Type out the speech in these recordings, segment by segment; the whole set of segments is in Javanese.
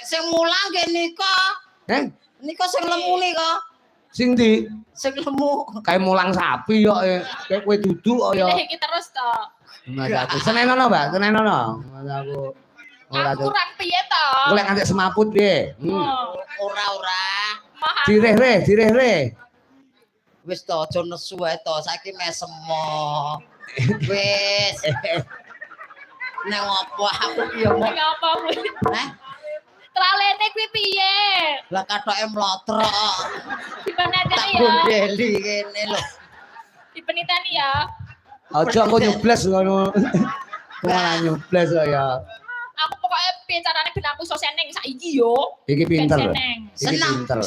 Sing mulang ge nika. Nika sing lemu nika. Sing ndi? Sing lemu. Kayak mulang sapi kok kayak kowe duduk kok ya. Pilih iki terus to. Mas aku senenono, Mbak, senenono. Mas aku ora kurang piye to? Golek nganti semaput piye? Ora. Direh. Wis to aja nesu ae to, saiki mesemo. Wis. Nang opo aku ki yo. Nang apa kuwi? Tralene kuwi piye? Lah kathoke mlotrok. Dipeneteni ya. Tak gondeli kene lho. Dipeniteni ya. Aja aku nyubles ngono. Malah nyubles kok ya. Aku pokoknya piye carane ben aku iso seneng saiki yo. Iki pinter. Seneng kok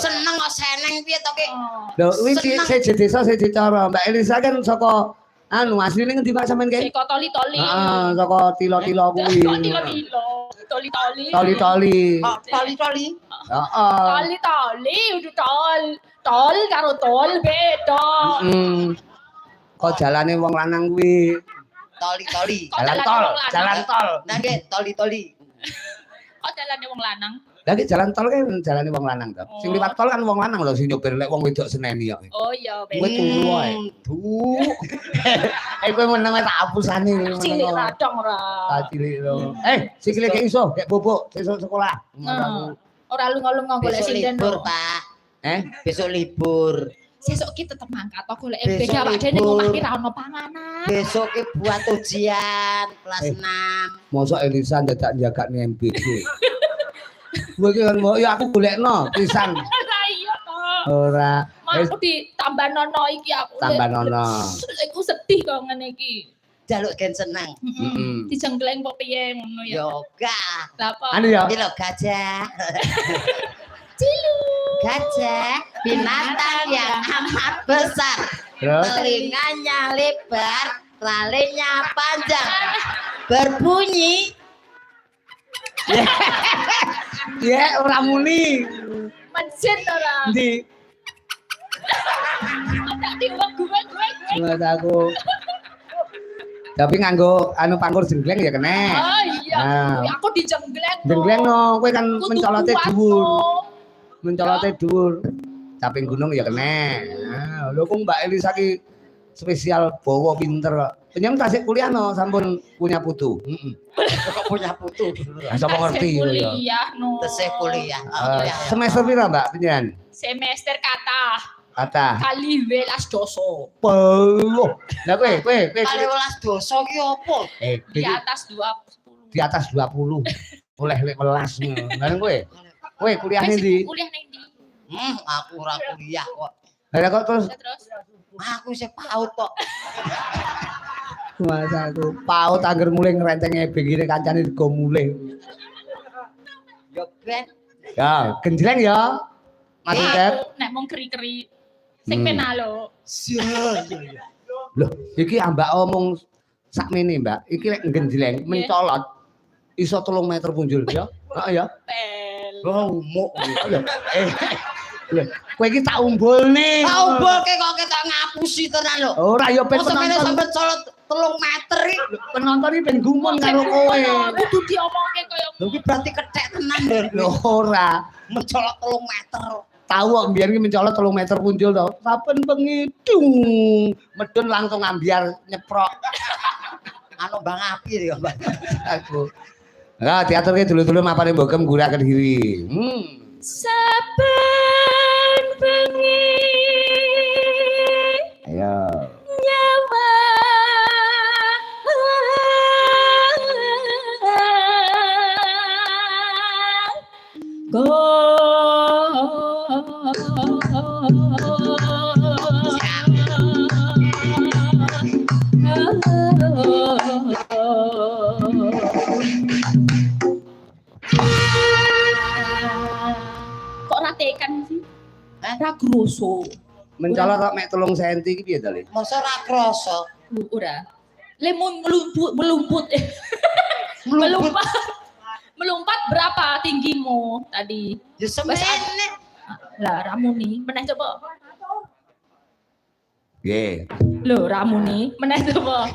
seneng piye to ki? Lho, iki seje desa seje cara. Mbak Elisa kan saka asline ngendi Pak sampean ki? Saka toli-toli. Heeh, saka tilo-tilo kuwi. Toli-toli. Toli-toli. Toli-toli. Heeh. Toli-toli udah tol karo tol beda. Kok jalane wong lanang kuwi toli-toli. Jalan tol. Nah nggih toli-toli. Kok jalane wong lanang? Lah jalan tol kan jalane wong lanang to. Sing liwat tol kan wong lanang lho sing nyopir lek wong wedok seneni kok. Oh iya kowe turu ae. Kowe meneng tak hapusane. Cilik radong ora. Cilik lho. Sikile gek iso, gek bobok sesuk sekolah. Ora lunga-lunga golek sinden. Libur, Pak. Besok libur. Sesuk ki tetep mangkat to golek beda awak dhewe ning omah ki ra ono panganan. Besok ki buat ujian kelas 6. Mosok Elisa dadak njagakne MBG. Kowe ki kan ya aku golekno pisan. Lah iya to. Ora. Aku ditambanono iki aku. Tambanono. Aku sedih kok ngene iki. Jaluk gen seneng. Dijenggleng kok piye ngono ya. Yoga. Lah apa? Anu ya. Iki lho gajah. Cilu. Gajah binatang yang amat besar. Telinganya lebar, talinya panjang. Berbunyi. Ya, ora muni. Mencit ora. Ndi? Tadi gue. Mas aku. Tapi nganggo pangkur jenggleng ya kene. Oh iya. Aku dijenggleng. Jenggleng no, kowe kan mencolote dhuwur. Mencolote dhuwur. Caping gunung ya kene. Nah, lho kok Mbak Elisa ki spesial bawa pinter kok. Penyang tasik kuliah no sampun punya putu. Kok punya putu. Sapa ngerti ya. Kuliah no. Tesih kuliah. Semester pira Mbak penjenengan? Semester kata. Kali 12 doso. Loh. Lah kowe. Kali 12 doso ki opo? Di atas 20. Di atas 20. Oleh lek 11. Lah kowe. Kowe kuliahne ndi? Kuliah ning ndi? Aku ora kuliah kok. Lah kok terus aku isih PAUD kok. Mas aku PAUD angger mulih ngrenteng ebeng kancane digo mulih. Yo ben. Ya, genjleng ya. Mas Utep. Nek mung keri-keri sing pena lho. Loh, iki ambak omong sakmene, Mbak. Iki lek genjleng mencolot iso 3 meter punjul ya. Heeh ya. Pel. Oh, muk. Lho, kowe iki tak umbulne. Tak umbulke kok kita ngapusi tenan lho. Ora ya ben penonton sampe colot 3 meter iki. Penonton iki ben gumun karo kowe. Kudu diomongke kaya lho iki berarti kethek tenan lho. Lho ora, mencolot 3 meter. Tahu kok mbiyen iki mencolot 3 meter punjul to. Saben bengi medun langsung ambiar nyeprok. Bang api ya, Mbak. Aku. Lah diaturke dulu-dulu mapane Mbogem gurah Kediri. Saben bengi. Ayo. Nyawa. Kok ratekan sih? Ra groso. Mencolot kok mek 3 cm iki piye to, Le? Masa ra krasa. Ora. Lemon melumput. Melompat berapa tinggimu tadi? Ya semene. Lah ramuni, meneh coba. Nggih. Lho ramuni, meneh coba.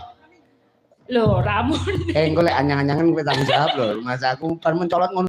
Lho, ramu. Engko lek anyang-anyangan kowe tanggung jawab lho. Mas aku bar mencolot ngono